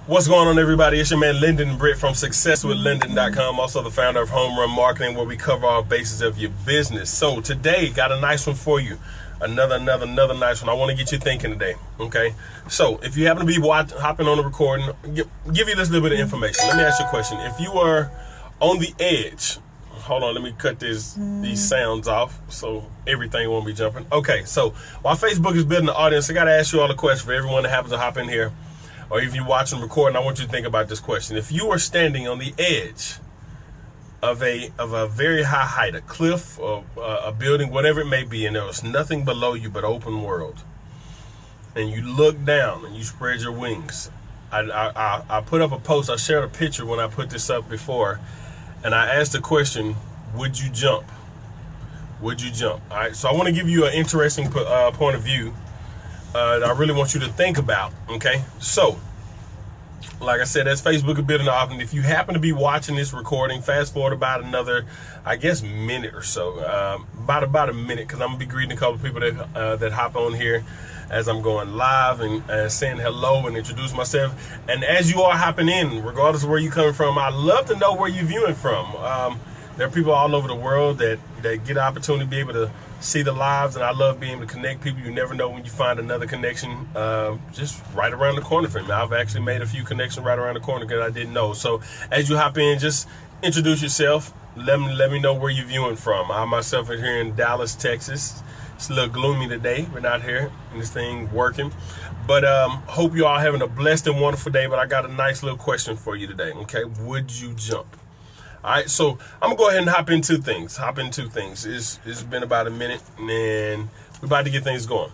What's going on, everybody? It's your man Lyndon Britt from SuccessWithLyndon.com, also the founder of Home Run Marketing, where we cover all bases of your business. So today, got a nice one for you. Another nice one. I want to get you thinking today. Okay. So if you happen to be hopping on the recording, give you this little bit of information. Let me ask you a question. If you are on the edge, hold on, let me cut these sounds off so everything won't be jumping. Okay. So while Facebook is building the audience, I got to ask you all a question for everyone that happens to hop in here. Or if you're watching recording, I want you to think about this question. If you are standing on the edge of a very high height, a cliff, or a building, whatever it may be, and there was nothing below you but open world, and you look down and you spread your wings. I put up a post. I shared a picture when I put this up before, and I asked the question, would you jump? Would you jump? All right, so I want to give you an interesting point of view that I really want you to think about. Okay, so like I said, that's Facebook building the audience. If you happen to be watching this recording, fast forward about another, I guess, minute or so, about a minute, because I'm gonna be greeting a couple of people that hop on here as I'm going live and saying hello and introduce myself. And as you are hopping in, regardless of where you're coming from, I'd love to know where you're viewing from. There are people all over the world that get the opportunity to be able to see the lives, and I love being able to connect people. You never know when you find another connection just right around the corner from me. I've actually made a few connections right around the corner that I didn't know. So as you hop in, just introduce yourself. Let me know where you're viewing from. I myself are here in Dallas, Texas. It's a little gloomy today. We're not here and this thing working. But hope you all having a blessed and wonderful day. But I got a nice little question for you today. Okay, would you jump? All right, so I'm gonna go ahead and hop into things. It's been about a minute, and we're about to get things going.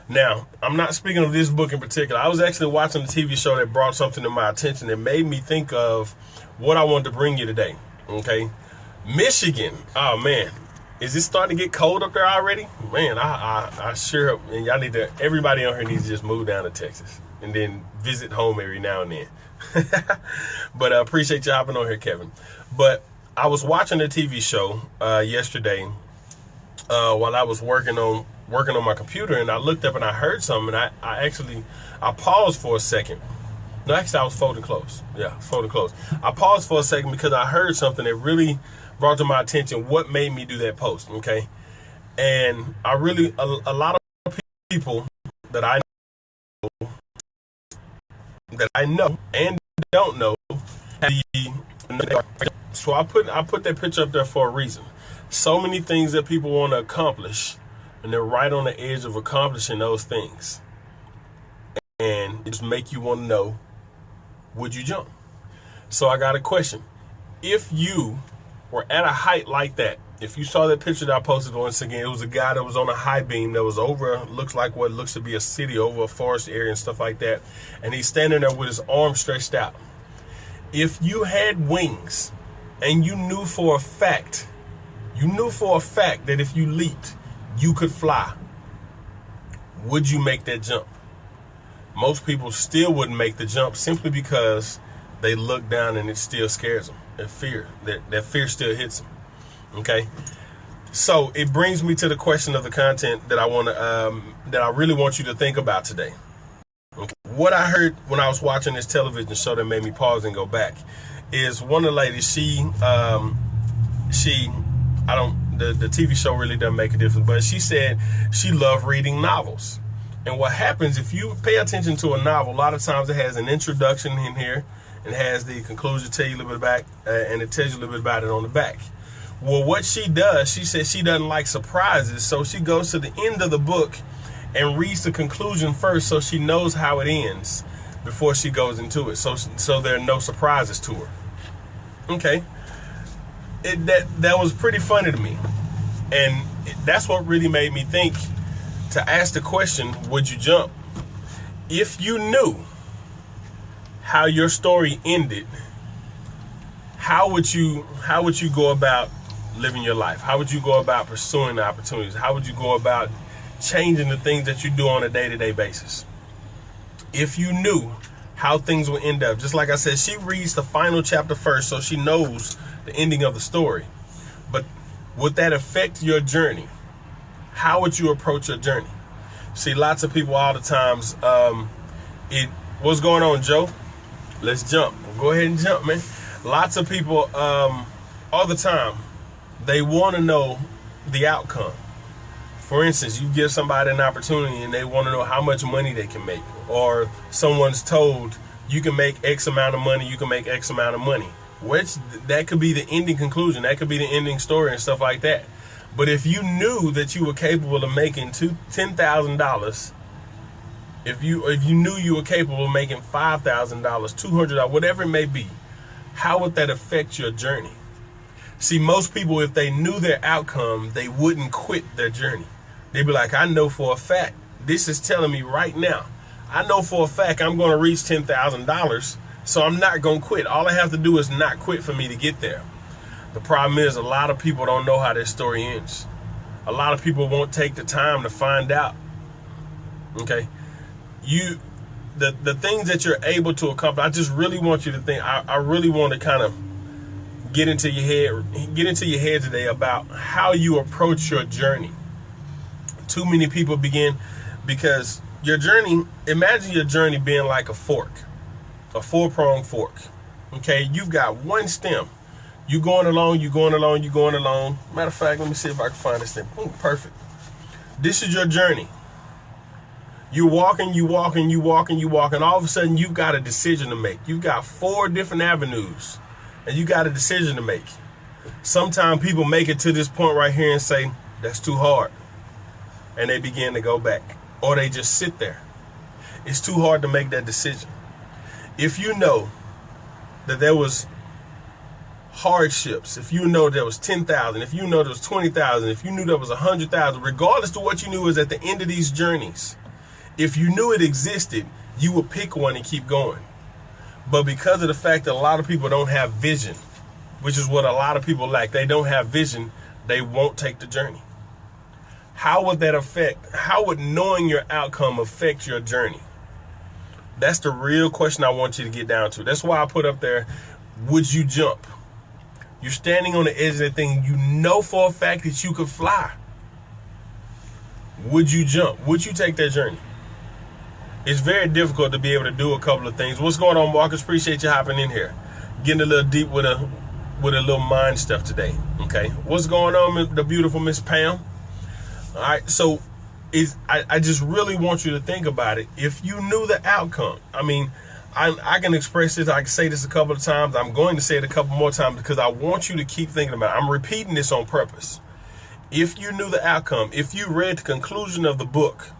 Now, I'm not speaking of this book in particular. I was actually watching a TV show that brought something to my attention that made me think of what I wanted to bring you today. Okay, Michigan. Oh man, is it starting to get cold up there already? Man, I sure, and y'all need to. Everybody on here needs to just move down to Texas and then visit home every now and then. But I appreciate you hopping on here, Kevin. But I was watching a TV show yesterday while I was working on my computer, and I looked up and I heard something, and I paused for a second. No, actually, I was folding clothes. Yeah, folding clothes. I paused for a second because I heard something that really brought to my attention what made me do that post. Okay, and a lot of people that I know and don't know so I put that picture up there for a reason. So many things that people want to accomplish, and they're right on the edge of accomplishing those things, and it just make you want to know, would you jump? So I got a question. If you were at a height like that, if you saw that picture that I posted once again, it was a guy that was on a high beam that was over, looks like what looks to be a city, over a forest area and stuff like that, and he's standing there with his arms stretched out. If you had wings and you knew for a fact that if you leaped, you could fly, would you make that jump? Most people still wouldn't make the jump simply because they look down and it still scares them. That fear still hits them. Okay, so it brings me to the question of the content that I really want you to think about today. Okay. What I heard when I was watching this television show that made me pause and go back is one of the ladies. The TV show really doesn't make a difference, but she said she loved reading novels. And what happens if you pay attention to a novel, a lot of times it has an introduction in here and has the conclusion, tell you a little bit about, and it tells you a little bit about it on the back. Well, what she does, she says she doesn't like surprises, so she goes to the end of the book and reads the conclusion first, so she knows how it ends before she goes into it, so there are no surprises to her. Okay, that was pretty funny to me, and that's what really made me think to ask the question, would you jump? If you knew how your story ended, how would you go about living your life? How would you go about pursuing the opportunities? How would you go about changing the things that you do on a day-to-day basis? If you knew how things would end up, just like I said, she reads the final chapter first, so she knows the ending of the story. But would that affect your journey? How would you approach your journey? See, lots of people all the times, what's going on, Joe? Let's jump. Go ahead and jump, man. Lots of people, all the time, they want to know the outcome. For instance, you give somebody an opportunity and they want to know how much money they can make. Or someone's told you can make X amount of money, you can make X amount of money. Which that could be the ending conclusion. That could be the ending story and stuff like that. But if you knew that you were capable of making $10,000, if you knew you were capable of making $5,000, $200, whatever it may be, how would that affect your journey? See, most people, if they knew their outcome, they wouldn't quit their journey. They'd be like, I know for a fact, this is telling me right now, I know for a fact I'm going to reach $10,000, so I'm not going to quit. All I have to do is not quit for me to get there. The problem is a lot of people don't know how their story ends. A lot of people won't take the time to find out. Okay? The things that you're able to accomplish, I just really want you to think, I really want to kind of get into your head today about how you approach your journey. Too many people begin, because your journey, imagine your journey being like a fork, a 4-pronged fork. Okay, you've got one stem. You going along, you going along, you going along. Matter of fact, let me see if I can find this thing. Perfect. This is your journey. You're walking, you walking, you walking, you walking. All of a sudden, you've got a decision to make. You've got 4 different avenues, and you got a decision to make. Sometimes people make it to this point right here and say, that's too hard. And they begin to go back. Or they just sit there. It's too hard to make that decision. If you know that there was hardships, if you know there was 10,000, if you know there was 20,000, if you knew there was 100,000, regardless of what you knew is at the end of these journeys, if you knew it existed, you would pick one and keep going. But because of the fact that a lot of people don't have vision, which is what a lot of people lack, they don't have vision, they won't take the journey. How would that affect, how would knowing your outcome affect your journey? That's the real question I want you to get down to. That's why I put up there, would you jump? You're standing on the edge of that thing. You know for a fact that you could fly. Would you jump? Would you take that journey? It's very difficult to be able to do a couple of things. What's going on, Marcus? Appreciate you hopping in here. Getting a little deep with a little mind stuff today. Okay. What's going on, the beautiful Miss Pam? All right. So I just really want you to think about it. If you knew the outcome, I mean, I can express this. I can say this a couple of times. I'm going to say it a couple more times because I want you to keep thinking about it. I'm repeating this on purpose. If you knew the outcome, if you read the conclusion of the book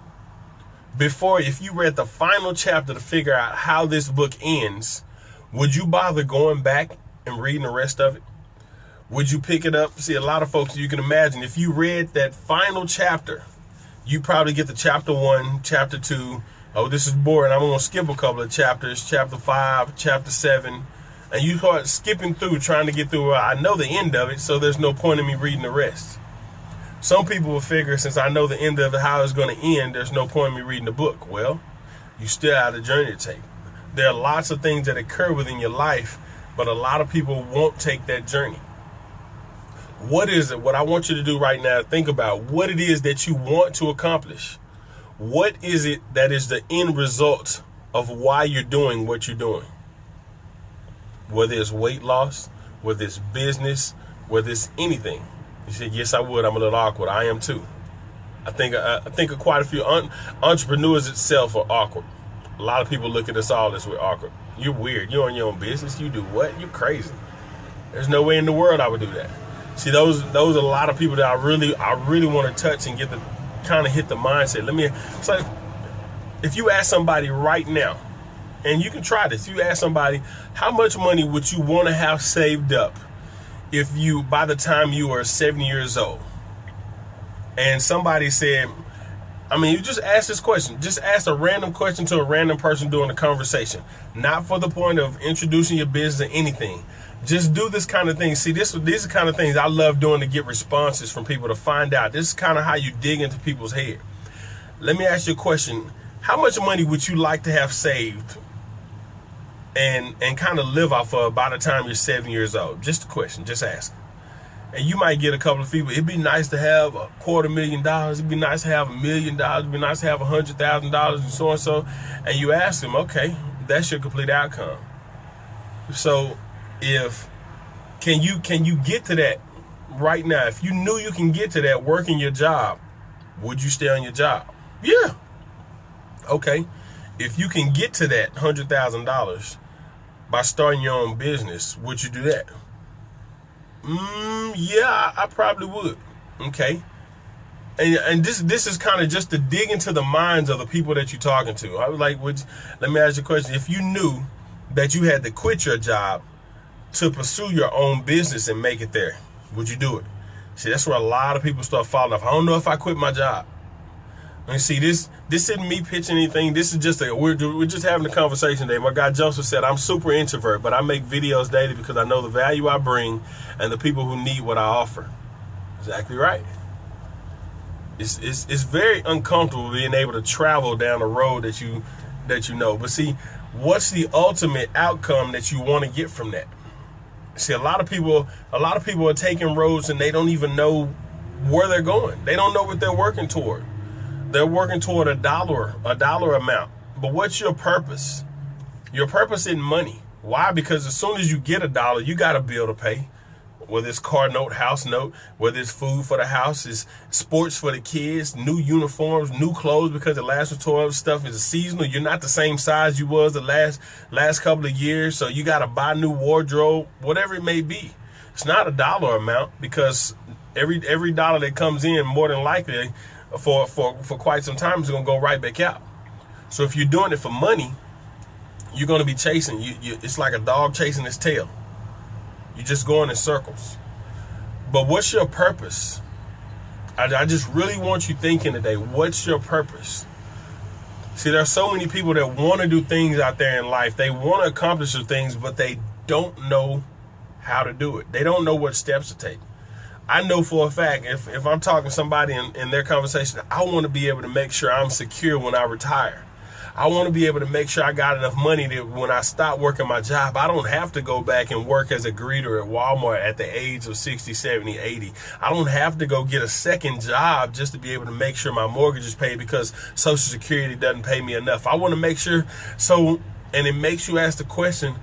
before, if you read the final chapter to figure out how this book ends, would you bother going back and reading the rest of it? Would you pick it up? See, a lot of folks, you can imagine, if you read that final chapter, you probably get to chapter 1, chapter 2. Oh, this is boring. I'm going to skip a couple of chapters, chapter 5, chapter 7. And you start skipping through, trying to get through. I know the end of it, so there's no point in me reading the rest. Some people will figure, since I know the end of it, how it's going to end, there's no point in me reading the book. Well, you still have a journey to take. There are lots of things that occur within your life, but a lot of people won't take that journey. What is it? What I want you to do right now, think about what it is that you want to accomplish. What is it that is the end result of why you're doing what you're doing? Whether it's weight loss, whether it's business, whether it's anything. You said, yes, I would. I'm a little awkward. I am too. I think quite a few entrepreneurs itself are awkward. A lot of people look at us all as we're awkward. You're weird. You're on your own business. You do what? You're crazy. There's no way in the world I would do that. See, those are a lot of people that I really want to touch and get the kind of hit the mindset. So if you ask somebody right now, and you can try this, you ask somebody, how much money would you want to have saved up if you, by the time you are 70 years old? And somebody said, I mean, you just ask this question. Just ask a random question to a random person during the conversation. Not for the point of introducing your business or anything. Just do this kind of thing. See, these are the kind of things I love doing to get responses from people, to find out. This is kind of how you dig into people's head. Let me ask you a question. How much money would you like to have saved and kind of live off of by the time you're 7 years old? Just a question. Just ask. And you might get a couple of people. It'd be nice to have $250,000. It'd be nice to have $1 million. It'd be nice to have $100,000 and so and so. And you ask them, okay, that's your complete outcome. So if can you get to that right now? If you knew you can get to that working your job, would you stay on your job? Yeah. Okay. If you can get to that $100,000 by starting your own business, would you do that? Yeah, I probably would. Okay. And this is kind of just to dig into the minds of the people that you're talking to. I was like, let me ask you a question. If you knew that you had to quit your job to pursue your own business and make it there, would you do it? See, that's where a lot of people start falling off. I don't know if I quit my job. And see, this isn't me pitching anything. This is just we're just having a conversation today. My guy Joseph said, I'm super introvert, but I make videos daily because I know the value I bring and the people who need what I offer. Exactly right. It's very uncomfortable being able to travel down a road that you know. But see, what's the ultimate outcome that you want to get from that? See, a lot of people are taking roads and they don't even know where they're going. They don't know what they're working toward. They're working toward a dollar amount. But what's your purpose? Your purpose isn't money. Why? Because as soon as you get $1, you got a bill to pay. Whether it's car note, house note, whether it's food for the house, it's sports for the kids, new uniforms, new clothes because the last resort stuff is seasonal. You're not the same size you was the last couple of years, so you got to buy new wardrobe, whatever it may be. It's not a dollar amount because every dollar that comes in, more than likely, for quite some time, is going to go right back out. So if you're doing it for money, you're going to be chasing. It's like a dog chasing its tail. You're just going in circles. But what's your purpose? I just really want you thinking today, what's your purpose? See, there are so many people that want to do things out there in life. They want to accomplish some things, but they don't know how to do it. They don't know what steps to take. I know for a fact, if I'm talking to somebody in their conversation, I want to be able to make sure I'm secure when I retire. I want to be able to make sure I got enough money that when I stop working my job, I don't have to go back and work as a greeter at Walmart at the age of 60, 70, 80. I don't have to go get a second job just to be able to make sure my mortgage is paid because Social Security doesn't pay me enough. I want to make sure. So, and it makes you ask the question,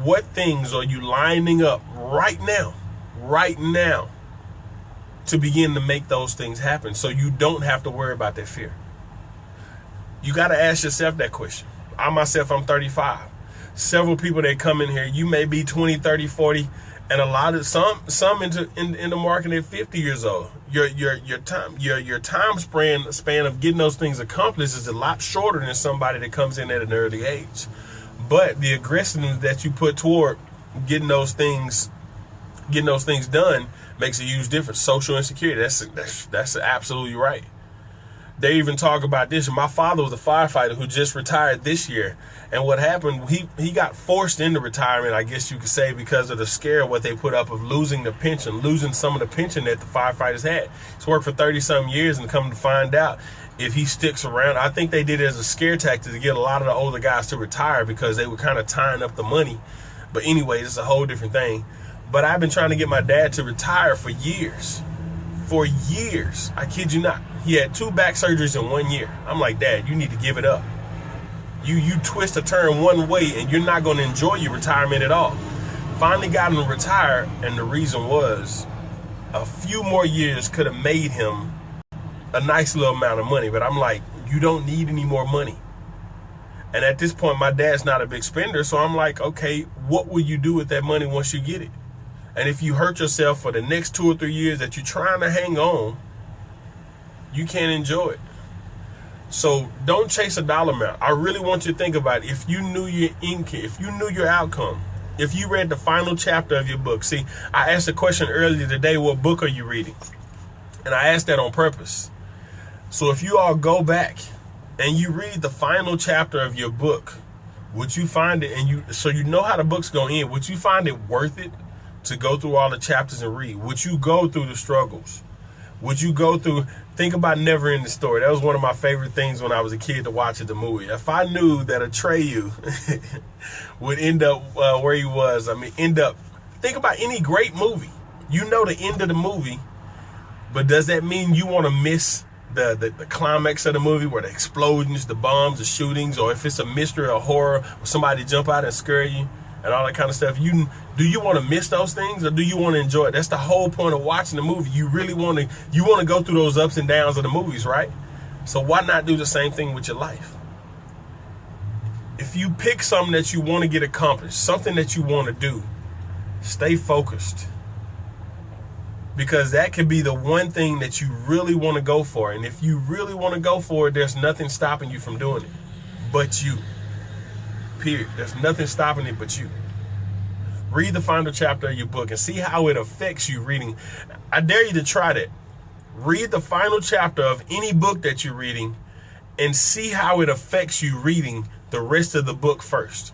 what things are you lining up right now, to begin to make those things happen so you don't have to worry about that fear? You got to ask yourself that question. I'm 35. Several people that come in here, you may be 20, 30, 40, and a lot of some in the market at 50 years old. Your time span of getting those things accomplished is a lot shorter than somebody that comes in at an early age. But the aggressiveness that you put toward getting those things done makes a huge difference. Social insecurity, that's absolutely right. They even talk about this. My father was a firefighter who just retired this year. And what happened, he got forced into retirement, I guess you could say, because of the scare of what they put up of losing the pension, losing some of the pension that the firefighters had. He's worked for 30-some years and come to find out if he sticks around. I think they did it as a scare tactic to get a lot of the older guys to retire because they were kind of tying up the money. But anyway, it's a whole different thing. But I've been trying to get my dad to retire for years. For years. I kid you not. He had 2 back surgeries in 1 year. I'm like, Dad, you need to give it up. You twist a turn one way and you're not going to enjoy your retirement at all. Finally got him to retire, and the reason was a few more years could have made him a nice little amount of money. But I'm like, you don't need any more money. And at this point, my dad's not a big spender. So I'm like, okay, what will you do with that money once you get it? And if you hurt yourself for the next 2 or 3 years that you're trying to hang on, you can't enjoy it. So don't chase a dollar amount. I really want you to think about it. If you knew your income, if you knew your outcome, if you read the final chapter of your book. See, I asked a question earlier today, what book are you reading? And I asked that on purpose. So if you all go back and you read the final chapter of your book, would you find it, so you know how the book's going to end, would you find it worth it to go through all the chapters and read? Would you go through the struggles? Would you go through, think about Never Ending Story. That was one of my favorite things when I was a kid to watch at the movie. If I knew that Atreyu would end up where he was, think about any great movie. You know the end of the movie, but does that mean you want to miss the climax of the movie where the explosions, the bombs, the shootings, or if it's a mystery or horror, or somebody jump out and scare you? and all that kind of stuff. Do you want to miss those things, or do you want to enjoy it? That's the whole point of watching the movie. You really want to go through those ups and downs of the movies, right? So why not do the same thing with your life? If you pick something that you want to get accomplished, something that you want to do, stay focused. Because that could be the one thing that you really want to go for. And if you really want to go for it, there's nothing stopping you from doing it but you. Period. There's nothing stopping it but you. Read the final chapter of your book and see how it affects you reading. I dare you to try that. Read the final chapter of any book that you're reading and see how it affects you reading the rest of the book first.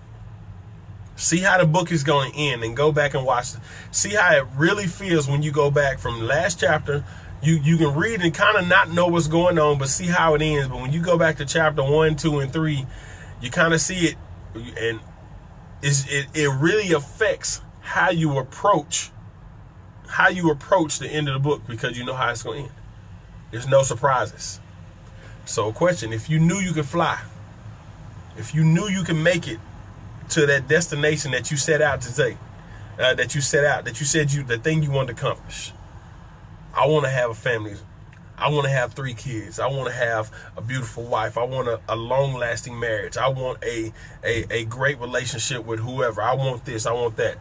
See how the book is going to end and go back and watch it. See how it really feels when you go back from the last chapter. You can read and kind of not know what's going on, but see how it ends. But when you go back to chapter 1, 2, and 3, you kind of see it, and it really affects how you approach the end of the book, because you know how it's going to end. There's no surprises. So question, if you knew you could fly, if you knew you can make it to that destination that you set out to take, that you said the thing you wanted to accomplish. I want to have a family. I want to have 3 kids. I want to have a beautiful wife. I want a long-lasting marriage. I want a great relationship with whoever. I want this. I want that.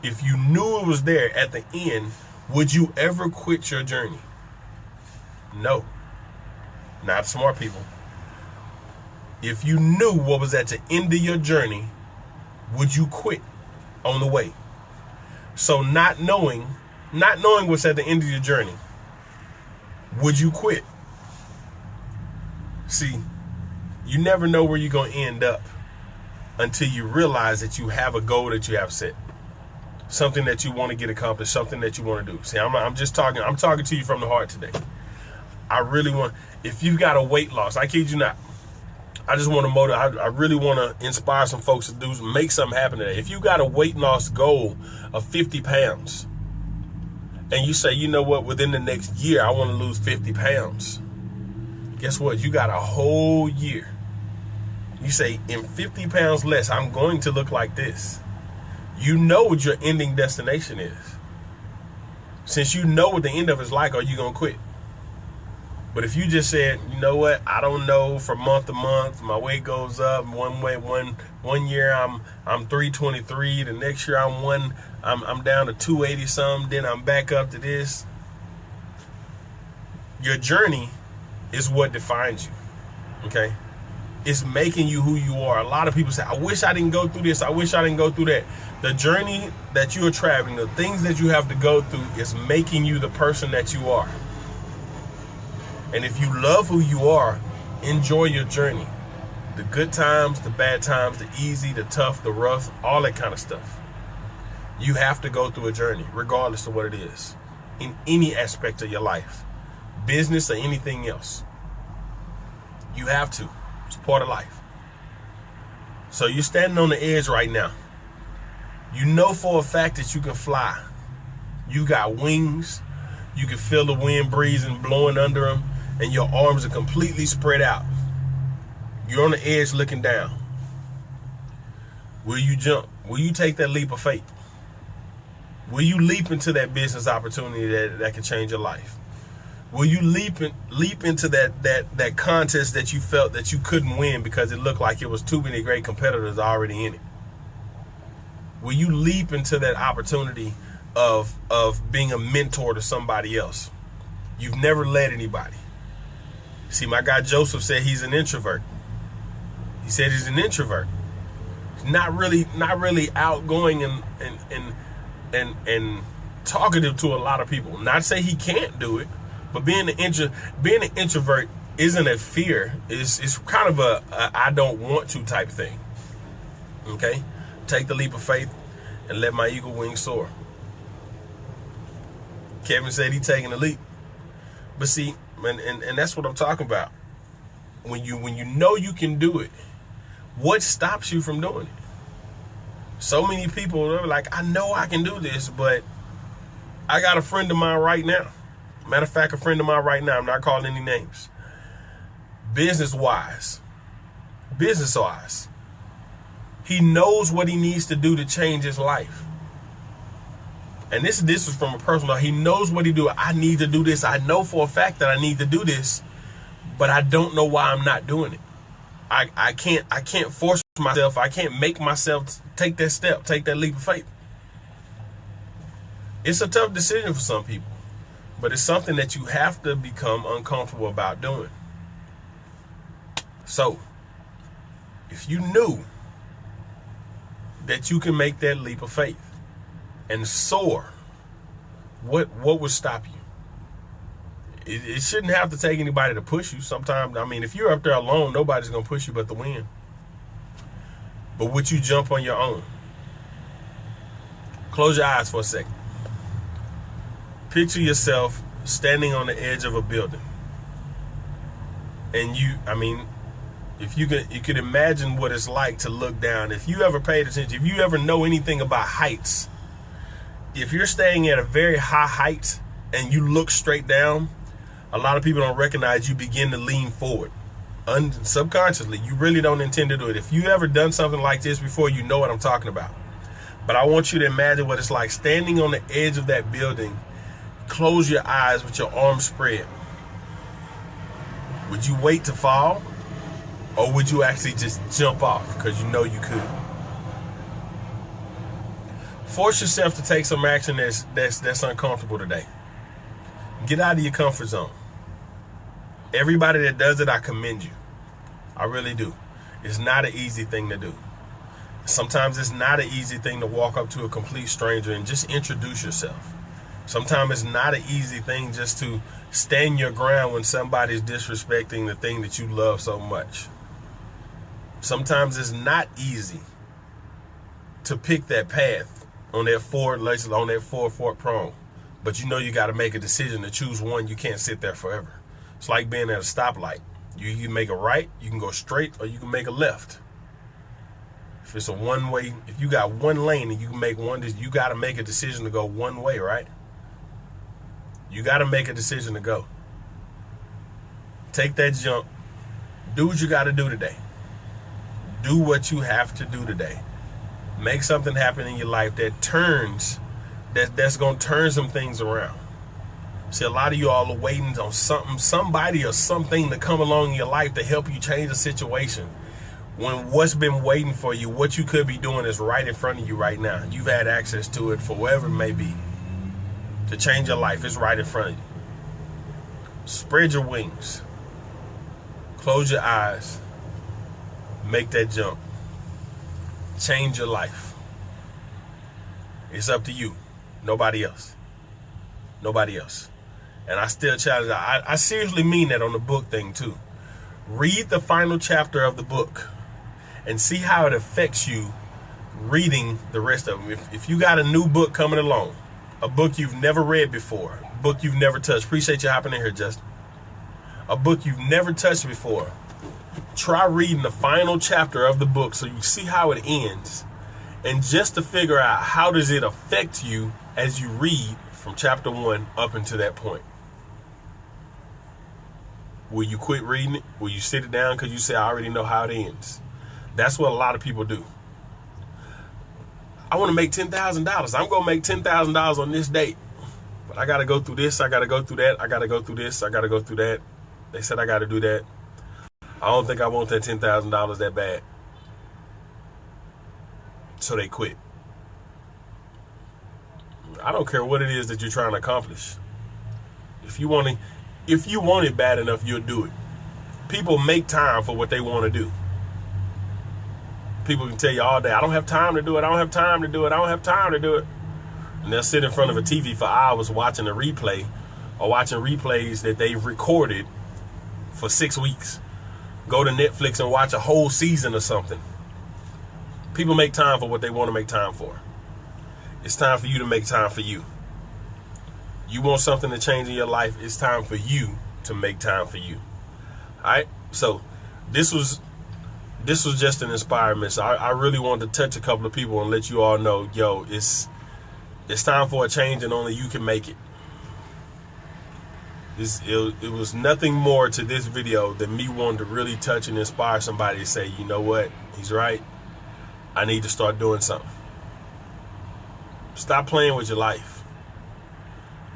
If you knew it was there at the end, would you ever quit your journey? No. Not smart people. If you knew what was at the end of your journey, would you quit on the way? So not knowing what's at the end of your journey, would you quit? See, you never know where you're going to end up until you realize that you have a goal that you have set. Something that you want to get accomplished, something that you want to do. See, I'm talking to you from the heart today. I really want, if you've got a weight loss, I kid you not, I just want to motivate. I really want to inspire some folks to make something happen today. If you got a weight loss goal of 50 pounds and you say, you know what, within the next year, I want to lose 50 pounds. Guess what? You got a whole year. You say, in 50 pounds less, I'm going to look like this. You know what your ending destination is. Since you know what the end of it's like, are you going to quit? But if you just said, you know what, I don't know, from month to month, my weight goes up. One year I'm 323, the next year I'm down to 280 something, then I'm back up to this. Your journey is what defines you. Okay? It's making you who you are. A lot of people say, I wish I didn't go through this, I wish I didn't go through that. The journey that you are traveling, the things that you have to go through, is making you the person that you are. And if you love who you are, enjoy your journey. The good times, the bad times, the easy, the tough, the rough, all that kind of stuff. You have to go through a journey, regardless of what it is, in any aspect of your life, business or anything else. You have to. It's part of life. So you're standing on the edge right now. You know for a fact that you can fly. You got wings. You can feel the wind breezing, blowing under them, and your arms are completely spread out. You're on the edge looking down. Will you jump? Will you take that leap of faith? Will you leap into that business opportunity that can change your life? Will you leap into that contest that you felt that you couldn't win because it looked like it was too many great competitors already in it? Will you leap into that opportunity of being a mentor to somebody else? You've never led anybody. See, my guy Joseph said he's an introvert. He said he's an introvert. He's not really outgoing and talkative to a lot of people. Not to say he can't do it, but being an introvert isn't a fear. It's kind of a I don't want to type thing. Okay? Take the leap of faith and let my eagle wings soar. Kevin said he's taking the leap. But see, and that's what I'm talking about. When you know you can do it, what stops you from doing it? So many people are like, I know I can do this, but I got a friend of mine right now. Matter of fact, a friend of mine right now, I'm not calling any names. Business-wise, He knows what he needs to do to change his life. And this is from a personal. He knows what he do. I need to do this. I know for a fact that I need to do this, but I don't know why I'm not doing it. I can't force myself. I can't make myself take that step, take that leap of faith. It's a tough decision for some people, but it's something that you have to become uncomfortable about doing. So, if you knew that you can make that leap of faith and soar, what would stop you? It shouldn't have to take anybody to push you. Sometimes, I mean, if you're up there alone, nobody's going to push you but the wind. But would you jump on your own? Close your eyes for a second. Picture yourself standing on the edge of a building. And if you could imagine what it's like to look down. If you ever paid attention, if you ever know anything about heights, if you're staying at a very high height and you look straight down, a lot of people don't recognize you begin to lean forward. Subconsciously, you really don't intend to do it. If you ever done something like this before, you know what I'm talking about. But I want you to imagine what it's like standing on the edge of that building. Close your eyes with your arms spread. Would you wait to fall? Or would you actually just jump off because you know you could? Force yourself to take some action that's uncomfortable today. Get out of your comfort zone. Everybody that does it, I commend you. I really do. It's not an easy thing to do. Sometimes it's not an easy thing to walk up to a complete stranger and just introduce yourself. Sometimes it's not an easy thing just to stand your ground when somebody's disrespecting the thing that you love so much. Sometimes it's not easy to pick that path on that four fork prong. But you know you got to make a decision to choose one. You can't sit there forever. It's like being at a stoplight. You can make a right, you can go straight, or you can make a left. If it's a one-way, if you got one lane and you can make one, you got to make a decision to go one way, right? You got to make a decision to go. Take that jump. Do what you got to do today. Do what you have to do today. Make something happen in your life that's going to turn some things around. See, a lot of you all are waiting on somebody or something to come along in your life to help you change the situation. When what's been waiting for you, what you could be doing is right in front of you right now. You've had access to it for whatever it may be. To change your life, it's right in front of you. Spread your wings. Close your eyes. Make that jump. Change your life. It's up to you. Nobody else. Nobody else. And I still challenge. I seriously mean that on the book thing too. Read the final chapter of the book and see how it affects you reading the rest of them. If you got a new book coming along, a book you've never read before, a book you've never touched. Appreciate you hopping in here, Justin. A book you've never touched before. Try reading the final chapter of the book so you see how it ends. And just to figure out how does it affect you as you read from chapter 1 up until that point. Will you quit reading it? Will you sit it down because you say, I already know how it ends? That's what a lot of people do. I want to make $10,000. I'm going to make $10,000 on this date. But I got to go through this. I got to go through that. I got to go through this. I got to go through that. They said I got to do that. I don't think I want that $10,000 that bad. So they quit. I don't care what it is that you're trying to accomplish. If you want it bad enough, you'll do it. People make time for what they want to do. People can tell you all day, I don't have time to do it. I don't have time to do it. I don't have time to do it. And they'll sit in front of a TV for hours watching a replay or watching replays that they've recorded for 6 weeks. Go to Netflix and watch a whole season or something. People make time for what they want to make time for. It's time for you to make time for you. You want something to change in your life, it's time for you to make time for you. All right? So this was just an inspiring. So I really wanted to touch a couple of people and let you all know, yo, it's time for a change and only you can make it. It was nothing more to this video than me wanting to really touch and inspire somebody to say, you know what, he's right. I need to start doing something. Stop playing with your life.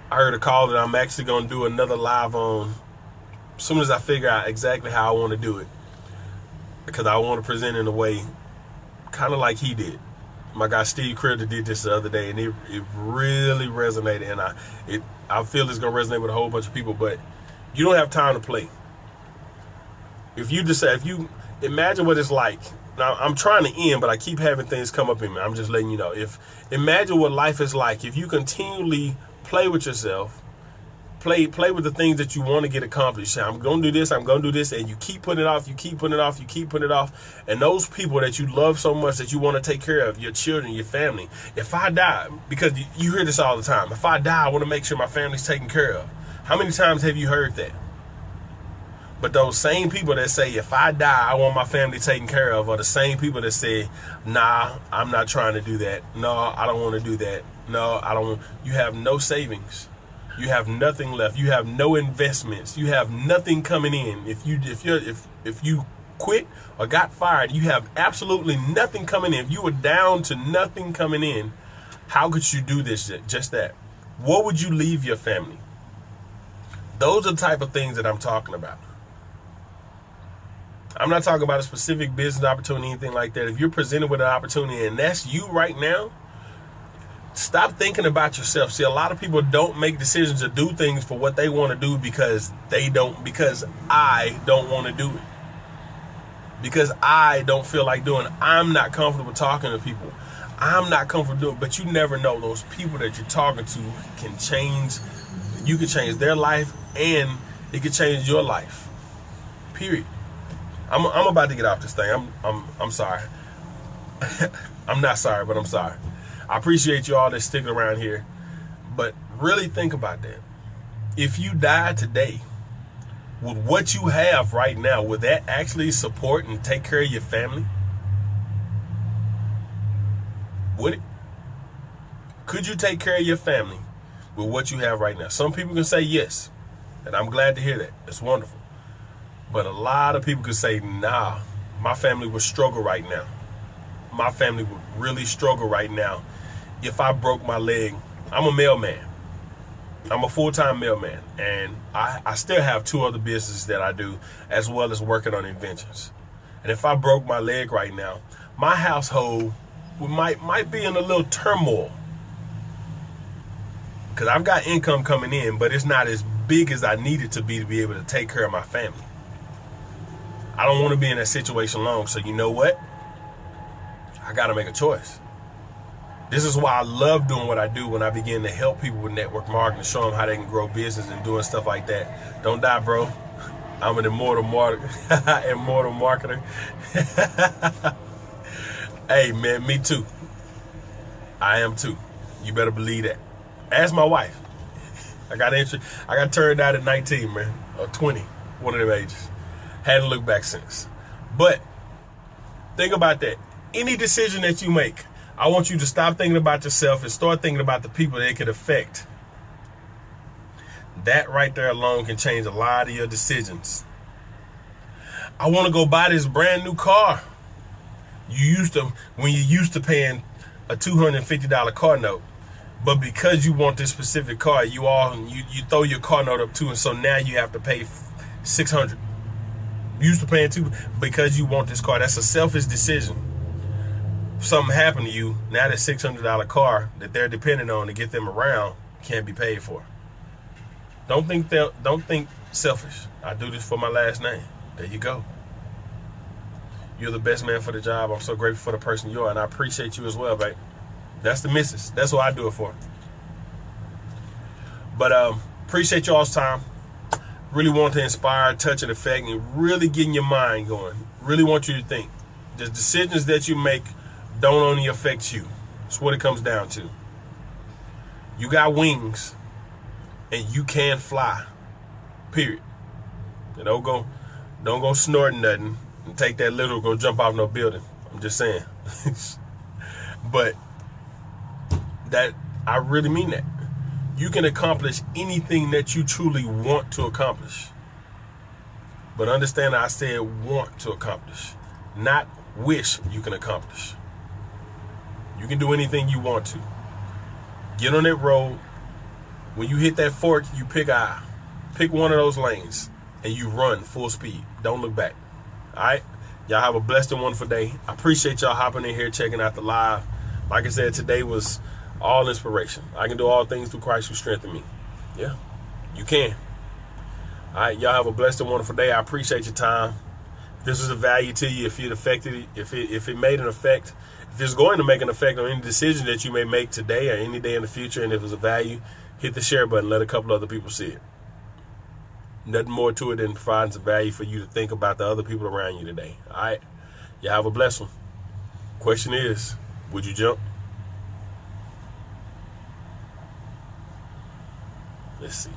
I heard a call that I'm actually going to do another live on as soon as I figure out exactly how I want to do it, because I want to present in a way kind of like he did. My guy Steve Critter did this the other day, and it really resonated, and I feel it's going to resonate with a whole bunch of people. But you don't have time to play. If you imagine what it's like. Now, I'm trying to end, but I keep having things come up in me. I'm just letting you know. Imagine what life is like if you continually play with yourself, play with the things that you want to get accomplished. I'm going to do this, I'm going to do this, and you keep putting it off, you keep putting it off, you keep putting it off. And those people that you love so much that you want to take care of, your children, your family. If I die, because you hear this all the time, if I die, I want to make sure my family's taken care of. How many times have you heard that? But those same people that say, if I die, I want my family taken care of, are the same people that say, nah, I'm not trying to do that. No, I don't want to do that. No, I don't. You have no savings. You have nothing left. You have no investments. You have nothing coming in. If you quit or got fired, you have absolutely nothing coming in. If you were down to nothing coming in, how could you do this? Just that. What would you leave your family? Those are the type of things that I'm talking about. I'm not talking about a specific business opportunity, anything like that. If you're presented with an opportunity and that's you right now, stop thinking about yourself. See, a lot of people don't make decisions to do things for what they want to do because I don't want to do it. Because I don't feel like doing it. I'm not comfortable talking to people. I'm not comfortable doing it. But you never know. Those people that you're talking to can change. You can change their life and it can change your life. Period. I'm about to get off this thing. I'm sorry. I'm not sorry, but I'm sorry. I appreciate you all that's sticking around here. But really think about that. If you die today, with what you have right now, would that actually support and take care of your family? Would it? Could you take care of your family with what you have right now? Some people can say yes, and I'm glad to hear that. It's wonderful. But a lot of people could say, nah, my family would struggle right now. My family would really struggle right now if I broke my leg. I'm a mailman. I'm a full-time mailman. And I still have 2 other businesses that I do, as well as working on inventions. And if I broke my leg right now, my household might be in a little turmoil. Because I've got income coming in, but it's not as big as I need it to be able to take care of my family. I don't want to be in that situation long. So you know what? I got to make a choice. This is why I love doing what I do when I begin to help people with network marketing, show them how they can grow business and doing stuff like that. Don't die, bro. I'm an immortal marketer. Hey, man, me too. I am too. You better believe that. Ask my wife. I got turned out at 19, man, or 20, one of them ages. Hadn't looked back since. But think about that. Any decision that you make, I want you to stop thinking about yourself and start thinking about the people that it could affect. That right there alone can change a lot of your decisions. I want to go buy this brand new car. When you used to paying a $250 car note, but because you want this specific car, you throw your car note up too, and so now you have to pay $600. You used to paying $200 because you want this car. That's a selfish decision. If something happened to you, now that $600 car that they're dependent on to get them around can't be paid for. Don't think selfish. I do this for my last name. There you go. You're the best man for the job. I'm so grateful for the person you are, and I appreciate you as well, babe. That's the missus. That's what I do it for. But appreciate y'all's time. Really want to inspire, touch, and affect, and really getting your mind going. Really want you to think. The decisions that you make don't only affect you. That's what it comes down to. You got wings, and you can fly. Period. And don't go snorting nothing and take that little go jump off no building. I'm just saying. But that I really mean that. You can accomplish anything that you truly want to accomplish. But understand I said want to accomplish, not wish you can accomplish. You can do anything you want to. Get on that road. When you hit that fork, you pick one of those lanes and you run full speed. Don't look back. All right? Y'all have a blessed and wonderful day. I appreciate y'all hopping in here, checking out the live. Like I said, today was all inspiration. I can do all things through Christ who strengthens me. Yeah, you can. All right, y'all have a blessed and wonderful day. I appreciate your time. If this was of value to you, if it affected, if it made an effect, if it's going to make an effect on any decision that you may make today or any day in the future, and if it's a value, hit the share button. Let a couple other people see it. Nothing more to it than providing some value for you to think about the other people around you today. All right, y'all have a blessed one. Question is, would you jump? Let's see.